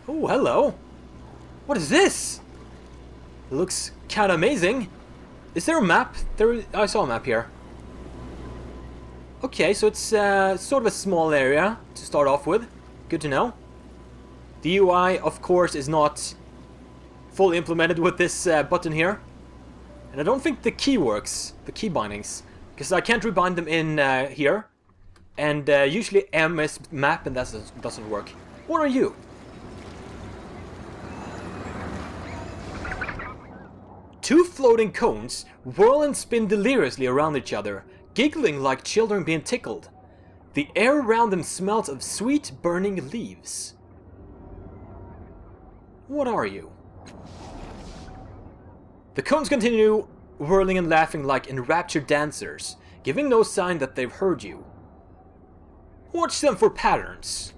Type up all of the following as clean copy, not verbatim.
Oh, hello. What is this? It looks kind of amazing. Is there a map? I saw a map here. Okay, so it's sort of a small area to start off with. Good to know. The UI, of course, is not fully implemented with this button here. And I don't think the key works, the key bindings, because I can't rebind them in here. And usually M is map and that doesn't work. What are you? Two floating cones whirl and spin deliriously around each other, giggling like children being tickled. The air around them smells of sweet burning leaves. What are you? The cones continue whirling and laughing like enraptured dancers, giving no sign that they've heard you. Watch them for patterns.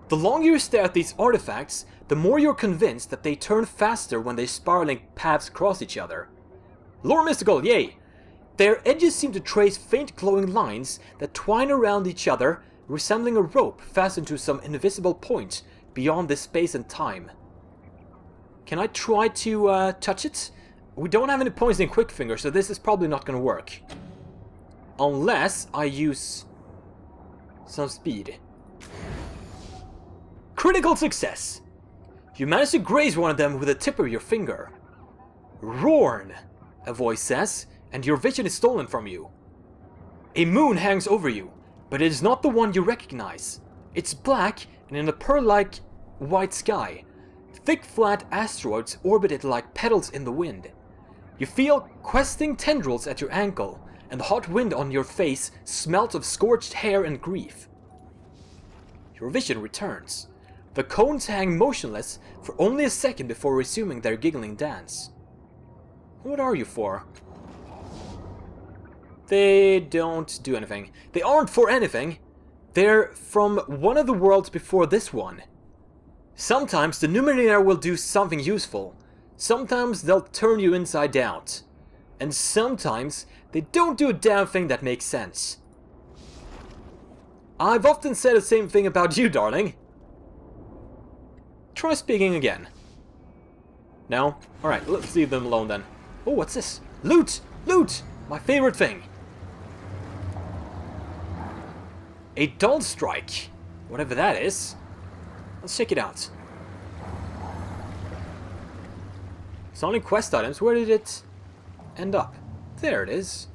The longer you stare at these artifacts, the more you're convinced that they turn faster when their spiraling paths cross each other. Lore mystical, yay! Their edges seem to trace faint glowing lines that twine around each other, resembling a rope fastened to some invisible point beyond this space and time. Can I try to touch it? We don't have any points in Quickfinger, so this is probably not going to work. Unless I use some speed. Critical success! You manage to graze one of them with the tip of your finger. Rorn, a voice says, and your vision is stolen from you. A moon hangs over you, but it is not the one you recognize. It's black and in a pearl-like white sky. Thick flat asteroids orbit it like petals in the wind. You feel questing tendrils at your ankle, and the hot wind on your face smells of scorched hair and grief. Your vision returns. The cones hang motionless for only a second before resuming their giggling dance. What are you for? They don't do anything. They aren't for anything. They're from one of the worlds before this one. Sometimes the Numenera will do something useful. Sometimes they'll turn you inside out. And sometimes they don't do a damn thing that makes sense. I've often said the same thing about you, darling. Try speaking again. No? Alright, let's leave them alone then. Oh, what's this? Loot! Loot! My favorite thing. A dull strike. Whatever that is. Let's check it out. Sonic quest items, where did it end up? There it is.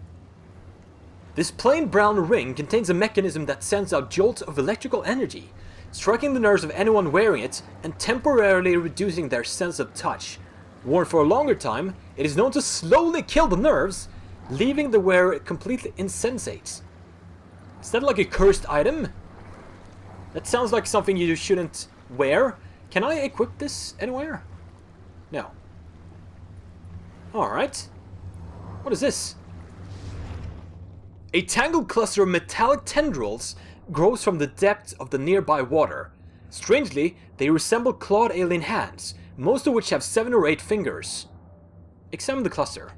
This plain brown ring contains a mechanism that sends out jolts of electrical energy, striking the nerves of anyone wearing it and temporarily reducing their sense of touch. Worn for a longer time, it is known to slowly kill the nerves, leaving the wearer completely insensate. Is that like a cursed item? That sounds like something you shouldn't wear. Can I equip this anywhere? No. Alright. What is this? A tangled cluster of metallic tendrils grows from the depths of the nearby water. Strangely, they resemble clawed alien hands, most of which have 7 or 8 fingers. Examine the cluster.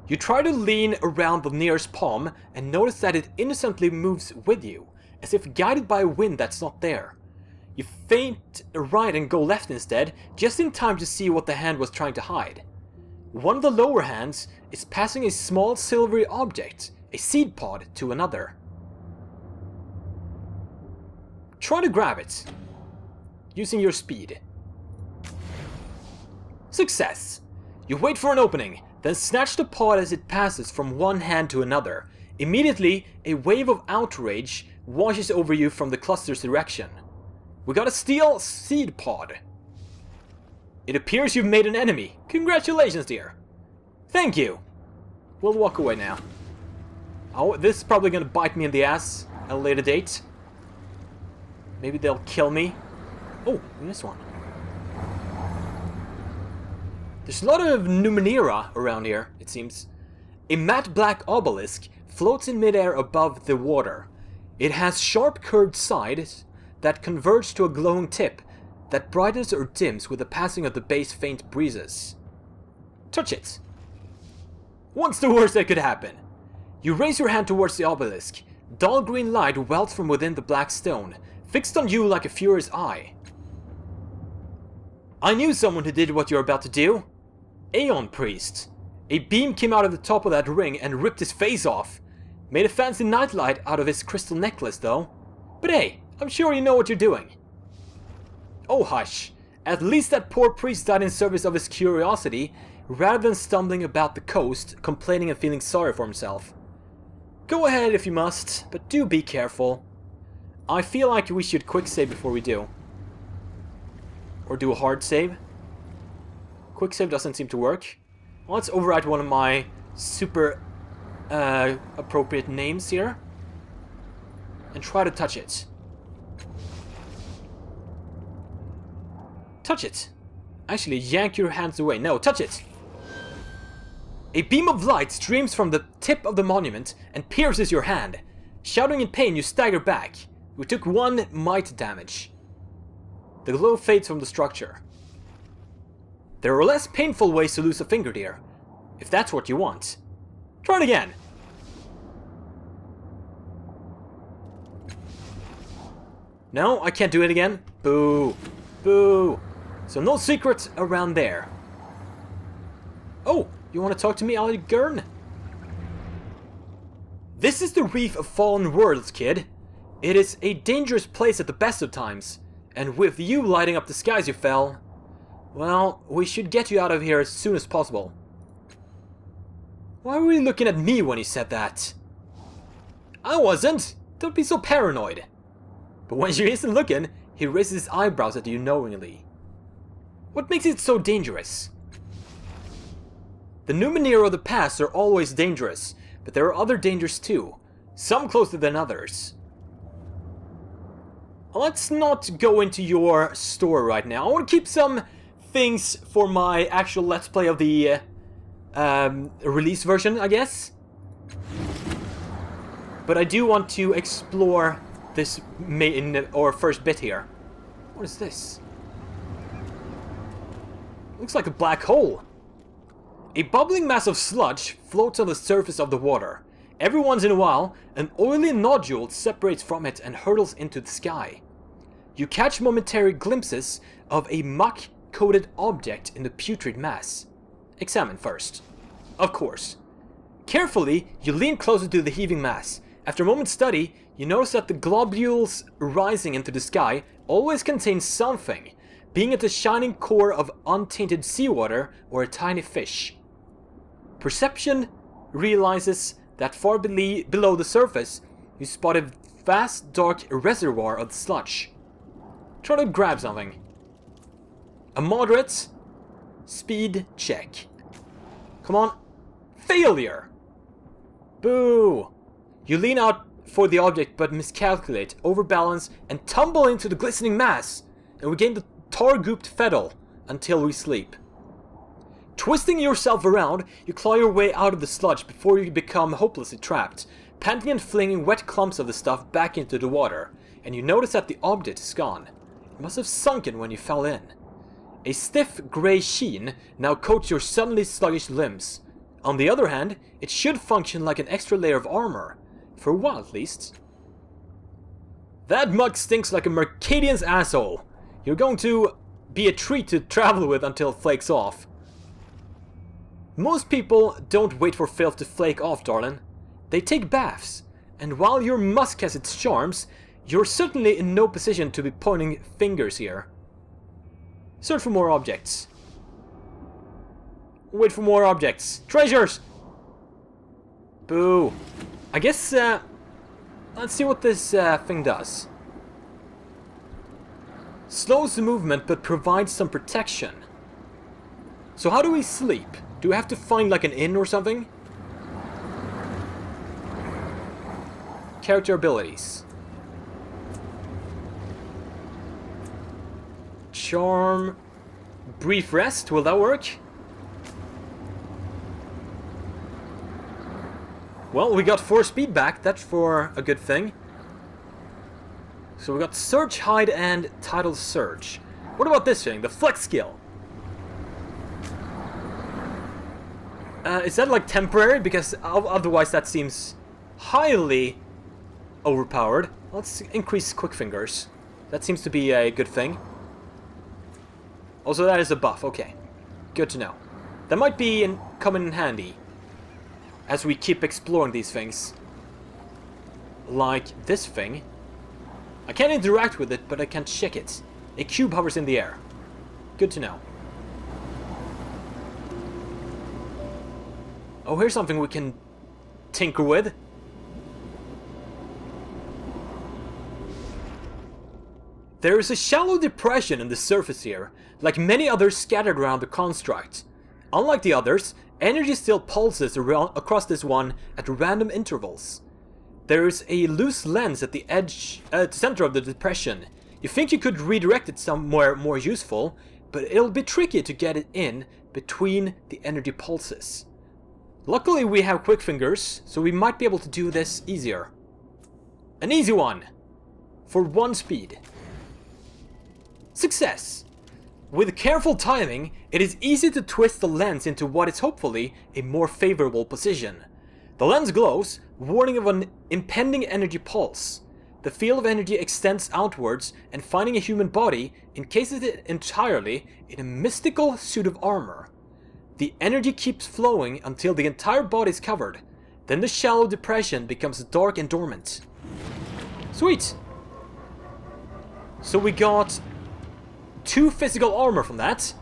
You try to lean around the nearest palm and notice that it innocently moves with you, as if guided by a wind that's not there. You feint right and go left instead, just in time to see what the hand was trying to hide. One of the lower hands is passing a small silvery object, a seed pod, to another. Try to grab it, using your speed. Success! You wait for an opening, then snatch the pod as it passes from one hand to another. Immediately, a wave of outrage washes over you from the cluster's direction. We got a steel seed pod. It appears you've made an enemy. Congratulations, dear. Thank you. We'll walk away now. Oh, this is probably gonna bite me in the ass at a later date. Maybe they'll kill me. Oh, we missed one. There's a lot of Numenera around here, it seems. A matte black obelisk floats in midair above the water. It has sharp curved sides that converge to a glowing tip that brightens or dims with the passing of the base faint breezes. Touch it. What's the worst that could happen? You raise your hand towards the obelisk. Dull green light welts from within the black stone, fixed on you like a furious eye. I knew someone who did what you're about to do. Aeon Priest. A beam came out of the top of that ring and ripped his face off. Made a fancy nightlight out of his crystal necklace though. But hey, I'm sure you know what you're doing. Oh hush. At least that poor priest died in service of his curiosity, rather than stumbling about the coast, complaining and feeling sorry for himself. Go ahead if you must, but do be careful. I feel like we should quick save before we do. Or do a hard save. Quick save doesn't seem to work. Well, let's override one of my super appropriate names here. And try to touch it. Touch it. Actually, yank your hands away. No, touch it. A beam of light streams from the tip of the monument and pierces your hand. Shouting in pain, you stagger back. You took 1 might damage. The glow fades from the structure. There are less painful ways to lose a finger, dear. If that's what you want. Try it again. No, I can't do it again. Boo. Boo. So no secrets around there. Oh, you want to talk to me, Algern? This is the Reef of Fallen Worlds, kid. It is a dangerous place at the best of times. And with you lighting up the skies you fell, well, we should get you out of here as soon as possible. Why were you looking at me when he said that? I wasn't. Don't be so paranoid. But when she isn't looking, he raises his eyebrows at you knowingly. What makes it so dangerous? The Numenera of the past are always dangerous, but there are other dangers too, some closer than others. Let's not go into your store right now. I want to keep some things for my actual Let's Play of the release version, I guess. But I do want to explore this main or first bit here. What is this? Looks like a black hole. A bubbling mass of sludge floats on the surface of the water. Every once in a while, an oily nodule separates from it and hurtles into the sky. You catch momentary glimpses of a muck-coated object in the putrid mass. Examine first. Of course. Carefully, you lean closer to the heaving mass. After a moment's study, you notice that the globules rising into the sky always contain something, being it a shining core of untainted seawater or a tiny fish. Perception realizes that far below the surface, you spot a vast dark reservoir of sludge. Try to grab something. A moderate speed check. Come on. Failure! Boo! You lean out for the object but miscalculate, overbalance, and tumble into the glistening mass, and regain the tar-gooped fiddle until we sleep. Twisting yourself around, you claw your way out of the sludge before you become hopelessly trapped, panting and flinging wet clumps of the stuff back into the water, and you notice that the object is gone. It must have sunken when you fell in. A stiff grey sheen now coats your suddenly sluggish limbs. On the other hand, it should function like an extra layer of armor, for a while at least. That mug stinks like a Mercadian's asshole. You're going to be a treat to travel with until it flakes off. Most people don't wait for filth to flake off, darling. They take baths, and while your musk has its charms, you're certainly in no position to be pointing fingers here. Search for more objects. Wait for more objects. Treasures! Boo. I guess, let's see what this thing does. Slows the movement but provides some protection. So how do we sleep? Do we have to find like an inn or something? Character abilities. Charm. Brief rest, will that work? Well, we got 4 speed back, that's for a good thing. So we got Search, Hide, and Tidal Surge. What about this thing, the Flex skill? Is that like temporary? Because otherwise that seems highly overpowered. Let's increase quick fingers. That seems to be a good thing. Also, that is a buff. Okay. Good to know. That might be come in handy as we keep exploring these things. Like this thing. I can't interact with it, but I can check it. A cube hovers in the air. Good to know. Oh, here's something we can tinker with. There is a shallow depression in the surface here, like many others scattered around the construct. Unlike the others, energy still pulses across this one at random intervals. There is a loose lens at the edge, at the center of the depression. You think you could redirect it somewhere more useful, but it'll be tricky to get it in between the energy pulses. Luckily we have quick fingers, so we might be able to do this easier. An easy one! For 1 speed. Success! With careful timing, it is easy to twist the lens into what is hopefully a more favorable position. The lens glows, warning of an impending energy pulse. The field of energy extends outwards, and finding a human body encases it entirely in a mystical suit of armor. The energy keeps flowing until the entire body is covered. Then the shallow depression becomes dark and dormant. Sweet! So we got 2 physical armor from that.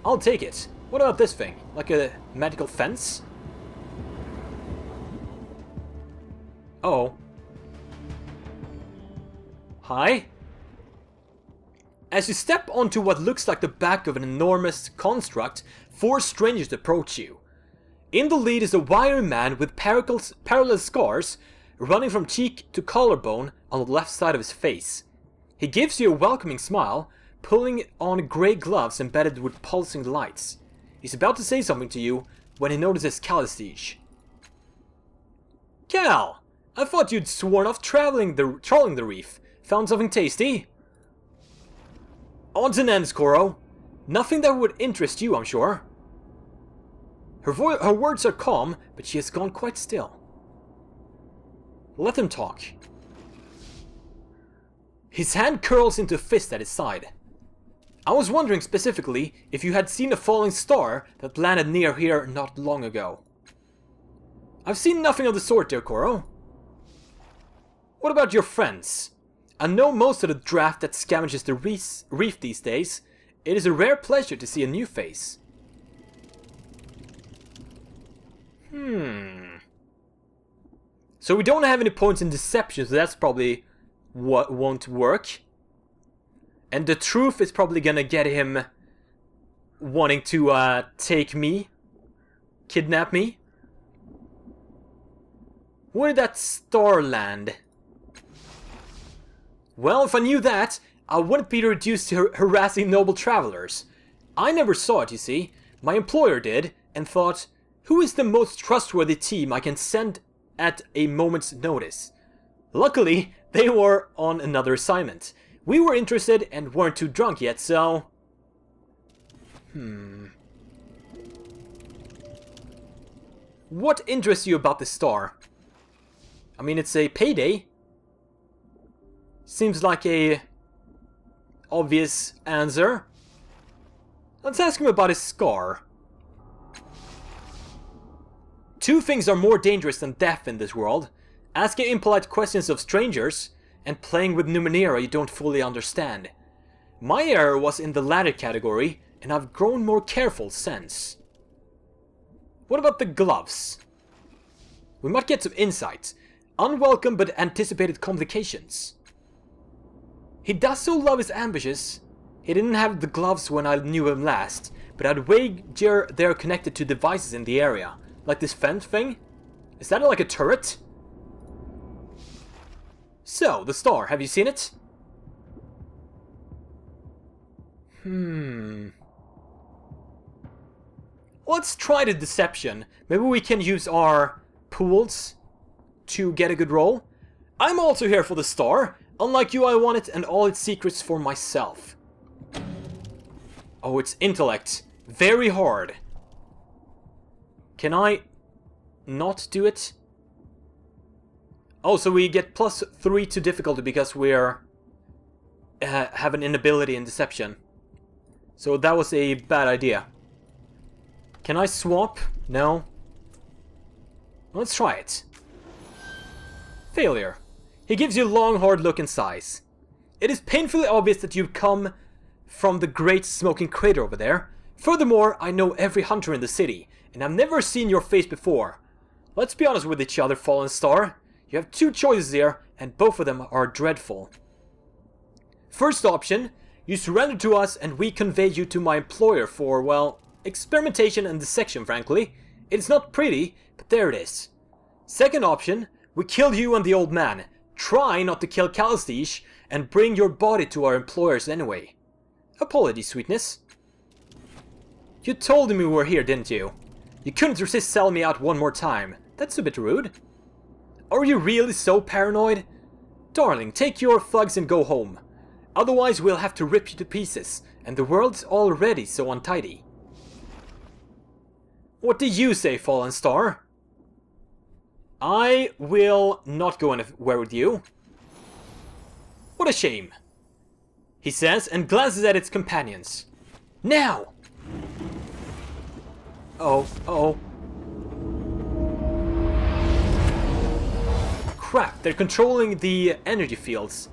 I'll take it. What about this thing? Like a magical fence? Uh-oh. Hi? As you step onto what looks like the back of an enormous construct, 4 strangers approach you. In the lead is a wiry man with parallel scars running from cheek to collarbone on the left side of his face. He gives you a welcoming smile, pulling on grey gloves embedded with pulsing lights. He's about to say something to you when he notices Calistige. Cal! I thought you'd sworn off trawling the reef. Found something tasty? Odds and ends, Koro. Nothing that would interest you, I'm sure. Her words are calm, but she has gone quite still. Let them talk. His hand curls into a fist at his side. I was wondering specifically if you had seen a falling star that landed near here not long ago. I've seen nothing of the sort, dear Koro. What about your friends? I know most of the draft that scavenges the reef these days. It is a rare pleasure to see a new face. So we don't have any points in deception, so that's probably what won't work. And the truth is probably gonna get him wanting to take me, kidnap me. Where did that star land? Well, if I knew that, I wouldn't be reduced to harassing noble travelers. I never saw it, you see. My employer did, and thought, who is the most trustworthy team I can send at a moment's notice? Luckily, they were on another assignment. We were interested and weren't too drunk yet, so... What interests you about this star? I mean, it's a payday. Seems like a obvious answer. Let's ask him about his scar. 2 things are more dangerous than death in this world. Asking impolite questions of strangers, and playing with Numenera you don't fully understand. My error was in the latter category, and I've grown more careful since. What about the gloves? We might get some insight. Unwelcome but anticipated complications. He does so love his ambushes. He didn't have the gloves when I knew him last, but I'd wager they're connected to devices in the area. Like this fence thing? Is that like a turret? So, the star, have you seen it? Let's try the deception. Maybe we can use our pools to get a good roll. I'm also here for the star. Unlike you, I want it and all its secrets for myself. Oh, it's intellect. Very hard. Can I not do it? Oh, so we get +3 to difficulty because we're have an inability in deception. So that was a bad idea. Can I swap? No. Let's try it. Failure. He gives you a long, hard look and sighs. It is painfully obvious that you've come from the great smoking crater over there. Furthermore, I know every hunter in the city, and I've never seen your face before. Let's be honest with each other, Fallen Star. You have two choices here, and both of them are dreadful. First option, you surrender to us and we convey you to my employer for, well, experimentation and dissection, frankly. It's not pretty, but there it is. Second option, we kill you and the old man. Try not to kill Calistige, and bring your body to our employers anyway. Apologies, sweetness. You told him we were here, didn't you? You couldn't resist selling me out one more time. That's a bit rude. Are you really so paranoid? Darling, take your thugs and go home. Otherwise we'll have to rip you to pieces, and the world's already so untidy. What do you say, Fallen Star? I will not go anywhere with you. What a shame, he says, and glances at its companions. Now! Oh. Crap, they're controlling the energy fields.